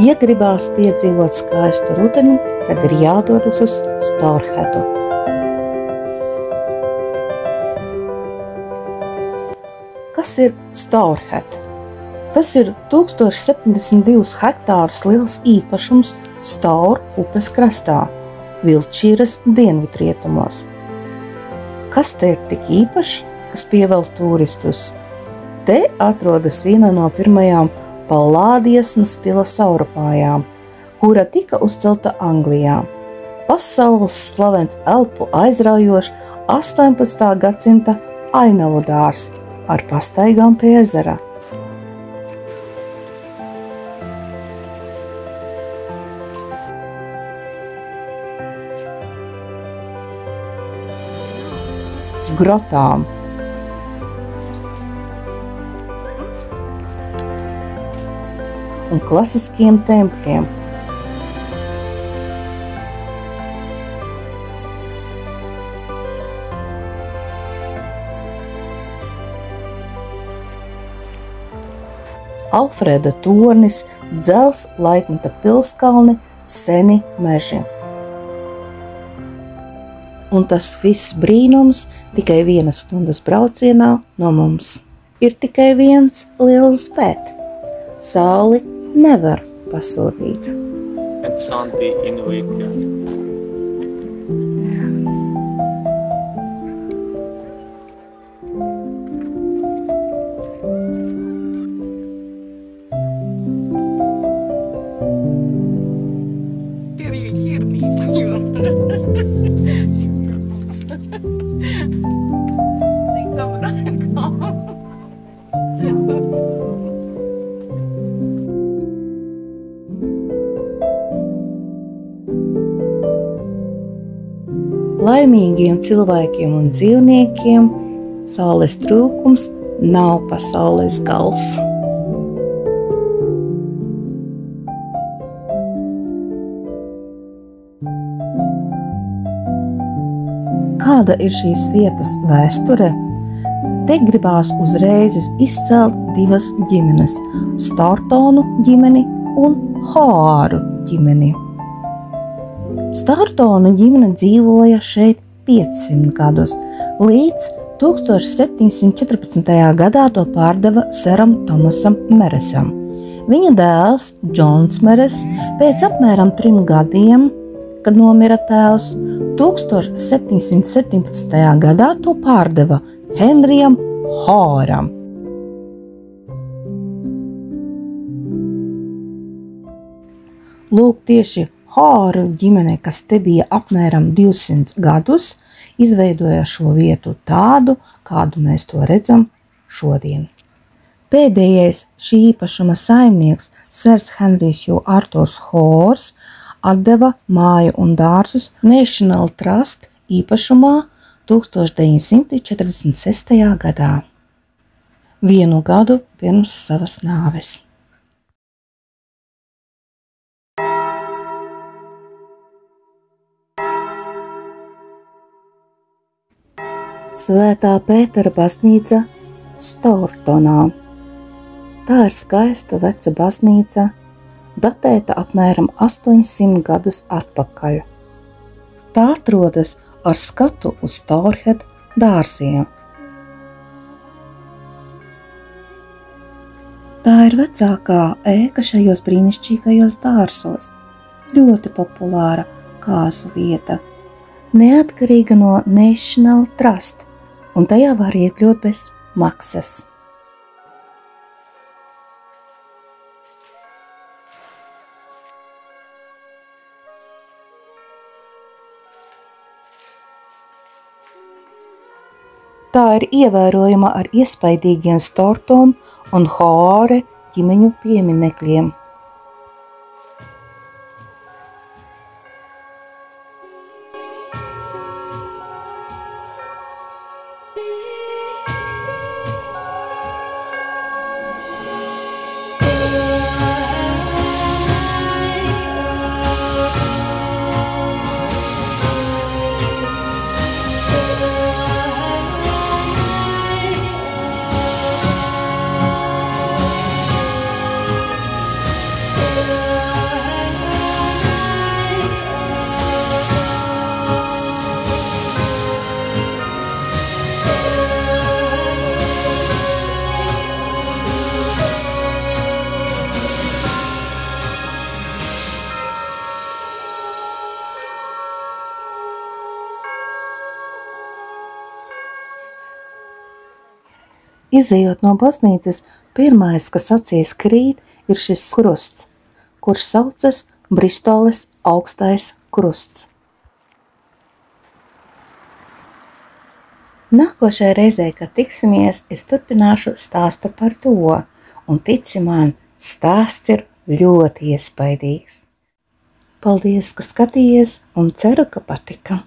Ja gribās piedzīvot skaistu rudeni, tad ir jādodas uz Stourheadu. Kas ir Stourhead? Tas ir 1072 hektārus liels īpašums Stour upes krastā, Viltšīras dienvidrietumos. Kas te ir tik īpaši, kas pievēl turistus? Te atrodas viena no pirmajām pallādiesmu stila saurupājām, kura tika uzcelta Anglijā. Pasaules slavens elpu aizraujošs 18. gadsimta ainavu dārs ar pastaigām pie ezera. Grotām. Un klasiskiem tempļiem. Alfreda tornis, dzels laikmeta pilskalni, seni meži. Un tas viss brīnums tikai 1 stundas braucienā no mums. Ir tikai viens liels bet. Sauli nevar pasodīt. Laimīgiem cilvēkiem un dzīvniekiem saules trūkums nav pasaules gals. Kāda ir šīs vietas vēsture? Te gribās uzreiz izcelt 2 ģimenes – Staurtonu ģimeni un Hoāru ģimeni. Staurtonu ģimene dzīvoja šeit 500 gadus, līdz 1714. gadā to pārdeva seram Tomasam Meresam. Viņa dēls, Džons Meres, pēc apmēram 3 gadiem, kad nomira tēvs, 1717. gadā to pārdeva Henrijam Hoāram. Lūk, tieši Hoāru ģimene, kas te bija apmēram 200 gadus, izveidoja šo vietu tādu, kādu mēs to redzam šodien. Pēdējais šī īpašuma saimnieks, sers Henrijs Arturs Hoārs, atdeva māju un dārzus National Trust īpašumā 1946. gadā, 1 gadu pirms savas nāves. Svētā Pētera baznīca Staurtonā. Tā ir skaista veca baznīca, datēta apmēram 800 gadus atpakaļ. Tā atrodas ar skatu uz Stourhead dārziem. Tā ir vecākā ēka šajos brīnišķīgajos dārzos, ļoti populāra kāzu vieta, neatkarīga no National Trust, un tajā var iekļūt bez maksas. Tā ir ievērojama ar iespaidīgiem Staurtonu un Hoāre ģimeņu pieminekļiem. Izejot no baznīcas, pirmais, kas acīs krīt, ir šis krusts, kurš saucas Bristoles augstais krusts. Nākošajā reizē, kad tiksimies, es turpināšu stāstu par to, un tici man, stāsts ir ļoti iespaidīgs. Paldies, ka skatījies, un ceru, ka patika!